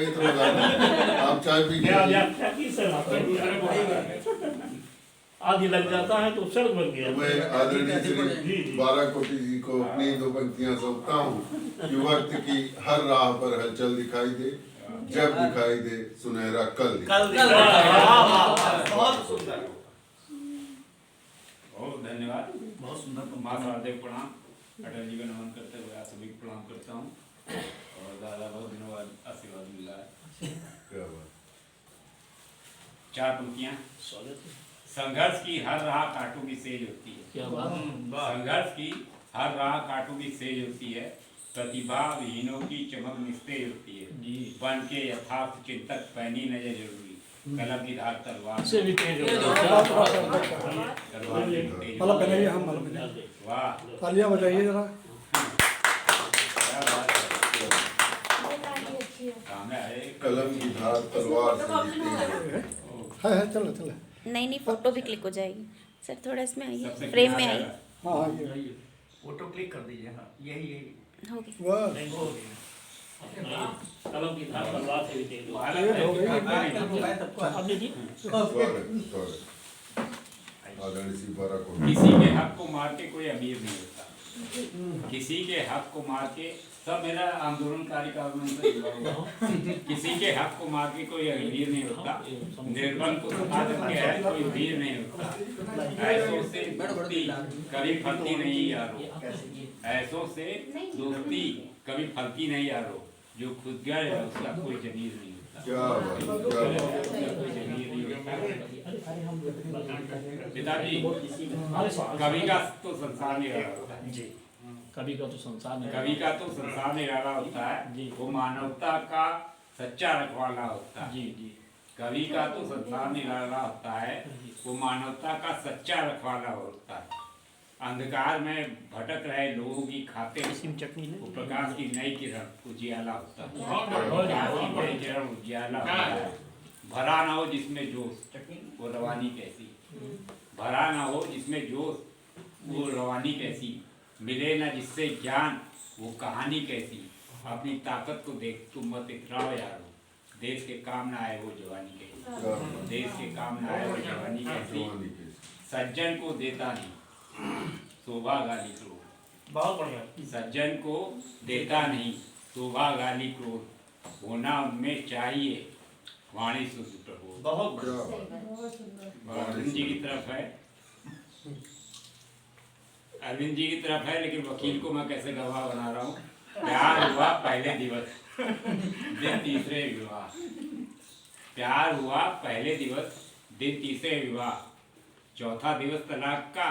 जाएंगे तो बताना। आप चाय पी के व्याख्या की सर आदि लग जाता है तो शर्त बन गया। मैं आदरणीय श्री 12 कोटि जी को अपनी दो पंक्तियां सौंपता हूँ कि वक्त की हर राह पर हलचल दिखाई दे, जब दिखाई दे सुनहरा कल बहुत सुंदर, बहुत धन्यवाद। बहुत सुंदर। माँ शारदेव प्रणाम, अटल जी को नमन करते हुए आप सभी को प्रणाम करता हूँ। और दादा बहुत दिनों बाद आशीर्वाद मिला है। क्या बात। 4 पंक्तियाँ। संघर्ष की हर राह कांटों की सेज होती है। क्या बात। संघर्ष की हर राह कांटों की सेज होती है, प्रतिभा विहीनों की चमक निस्तेज होती है। बन के यथार्थ चिंतक पैनी नजर जरूरी, कलम की धार तलवार से भी तेज हो तलवार से तेज मतलब पहले हम मतलब वाह तालियां बजाइए जरा। क्या बात है। काम है कलम की धार तलवार से भी तेज है। है चलो चलो। नहीं नहीं, फोटो भी क्लिक हो जाएगी सर, थोड़ा इसमें आइए, सबसे फ्रेम में किनारा आइए। है। हाँ हाँ ये फोटो क्लिक कर दीजिए। हाँ यही यही हो गया। वाह कलम की धार तलवार से भी तेज हो। अब देखिए स्वागत। आदरणीय श्री 12 कोटि। किसी के हक को मार के कोई अमीर नहीं होता। किसी के हक को मार के, सब मेरा आंदोलनकारी कानून से जुड़ा हुआ है। किसी के हक को मार के कोई अमीर नहीं होता। निर्बल को सता करके है कोई वीर नहीं होता। ऐसों से दोस्ती कभी फलती नहीं यारो, ऐसों से दोस्ती कभी फलती नहीं यारो, जो खुद गया है उसका कोई जमीर नहीं होता। क्या बात, क्या बात। कोई जमीर नहीं होता। पिताजी, कवि का तो संसार निराला होता है। जी, कवि का तो संसार में, कवि का तो संसार निराला होता है। वो मानवता का सच्चा रखवाला होता है। जी जी। कवि का तो संसार निराला होता है, वो मानवता का सच्चा रखवाला होता है। अंधकार में भटक रहे लोगों की खातिर चटनी वो प्रकाश की नई किरण उजियाला होता है। नई किरण उजियाला होता है। भरा ना हो जिसमें जोश वो रवानी कैसी, भरा ना हो जिसमें जोश वो रवानी कैसी, मिले ना जिससे ज्ञान वो कहानी कैसी, अपनी ताकत को देख तुम मत इतराओ यारो, देश के काम ना आए वो जवानी कैसी, देश के काम ना आए वो जवानी कैसी, सज्जन को देता नहीं शोभा गाली क्रोध, बहुत बढ़िया। सज्जन को देता नहीं शोभा गाली क्रोध, होना उनमें चाहिए वाणी शुद्ध प्रबोध। बहुत बढ़िया। और अरविंद जी की तरफ है, अरविंद जी की तरफ है, लेकिन वकील को मैं कैसे गवाह बना रहा हूँ। प्यार हुआ पहले दिवस दिन तीसरे विवाह, प्यार हुआ पहले दिवस दिन तीसरे विवाह, चौथा दिवस तलाक का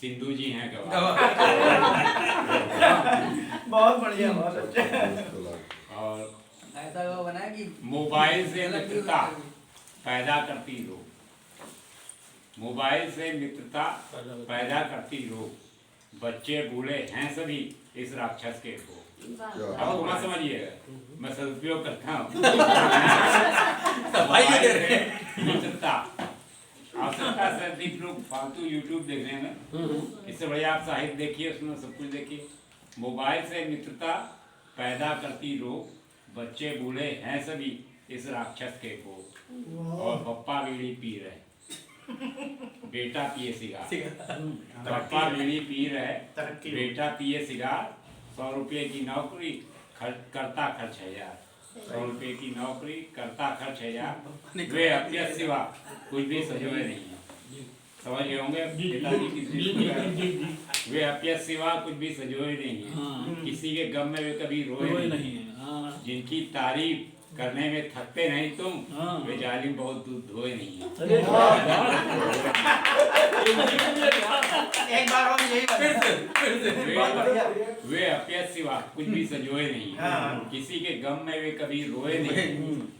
सिंधु जी हैं गवाह। बहुत बढ़िया, बहुत अच्छा। और ऐसा वो बना कि मोबाइल से मित्रता पैदा करती रोग, मोबाइल से मित्रता पैदा करती रोग, बच्चे बूढ़े हैं सभी इस राक्षस के भोग। अब मत समझिएगा, मैं सदुपयोग करता हूँ। मित्रता आवश्यकता से अधिक लोग फालतू यूट्यूब देखने में, इससे बढ़िया आप साहित्य देखिए, उसमें सब कुछ देखिए। मोबाइल से मित्रता पैदा करती रोग, बच्चे बूढ़े हैं सभी इस राक्षस के भोग। और पप्पा बीड़ी पी रहे, बेटा पिए सिगार, पप्पा बीड़ी पी रहे, बेटा पिए सिगार, 100 रुपये की नौकरी करता खर्च 1000, 100 रुपये की नौकरी करता खर्च 1000, वे अभ्यस सिवा कुछ भी सजोए नहीं है। समझ गए होंगे पिताजी की दृष्टि, वे अभ्यस सिवा कुछ भी सजोए नहीं है, किसी के गम में वे कभी रोए नहीं है, जिनकी तारीफ करने में थकते नहीं तुम, वे जालिम बहुत दूध धोए नहीं है। एक बार और यही वे अभ्यस सिवा कुछ भी सजोए नहीं है, किसी के गम में वे कभी रोए नहीं,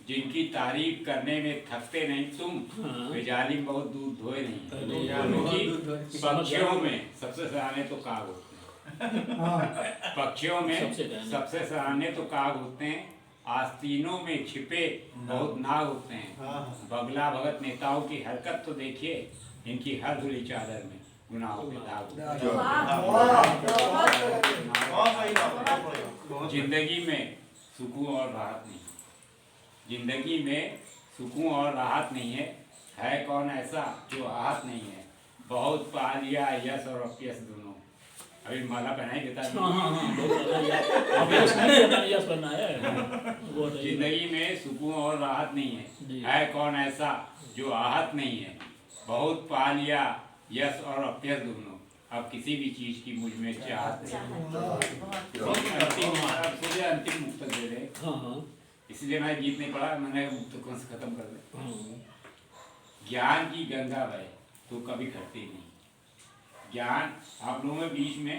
जिनकी तारीफ करने में थकते नहीं तुम, वे जालिम बहुत दूध धोए नहीं है। क्योंकि पक्षियों में सबसे सराहने तो काग होते हैं, पक्षियों में सबसे सराहने तो काग होते हैं, आस्तीनों में छिपे बहुत नाग होते हैं। बगला भगत नेताओं की हरकत तो देखिए, इनकी हर धुली चादर में गुनाहों के दाग होते हैं। जिंदगी में सुकून और राहत नहीं, जिंदगी में सुकून और राहत नहीं है कौन ऐसा जो आहत नहीं है, बहुत पा लिया यश और अपयश दोनों। अभी माला पहनाई देता है। हाँ हाँ हाँ बहुत ज़्यादा यस नहीं यस करना है वो नहीं। जिंदगी में सुकून और राहत नहीं जी। है कौन ऐसा जो आहत नहीं है, बहुत पा लिया यश और अपयश दोनों, अब किसी भी चीज की मुझ में चाहत नहीं। अंतिम मुक्तक दे रहे, हाँ हाँ इसलिए मैं गीत नहीं पढ़ा, मैंने मुक्तकों से खत्म कर दे। हाँ ज्ञान की गंगा बहे तो कभी घटती नहीं। ज्ञान आप लोगों में बीच में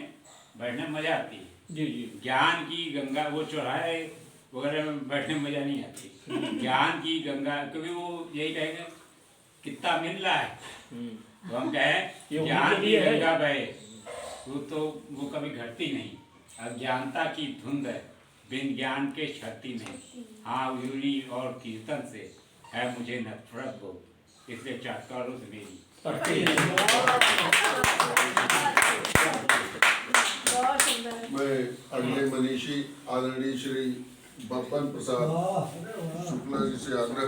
बैठने में मजा आती है। जी जी ज्ञान की गंगा, वो चौराहे वगैरह में बैठने में मजा नहीं आती। ज्ञान की गंगा, क्योंकि वो यही कहेंगे कितना मिल रहा है, तो हम ये कहें उन्हीं ज्ञान के की लिए है। गंगा बहे तो वो कभी घटती नहीं। अज्ञानता की धुंध है बिन ज्ञान के छती नहीं। हाँ उजड़ी और कीर्तन से है मुझे नफरत हो, इसलिए चाटकारों से मेरी पढ़ती है। बहुत सुंदर। मैं अगले मनीषी आदरणीय श्री बप्पन प्रसाद शुक्ला जी से आग्रह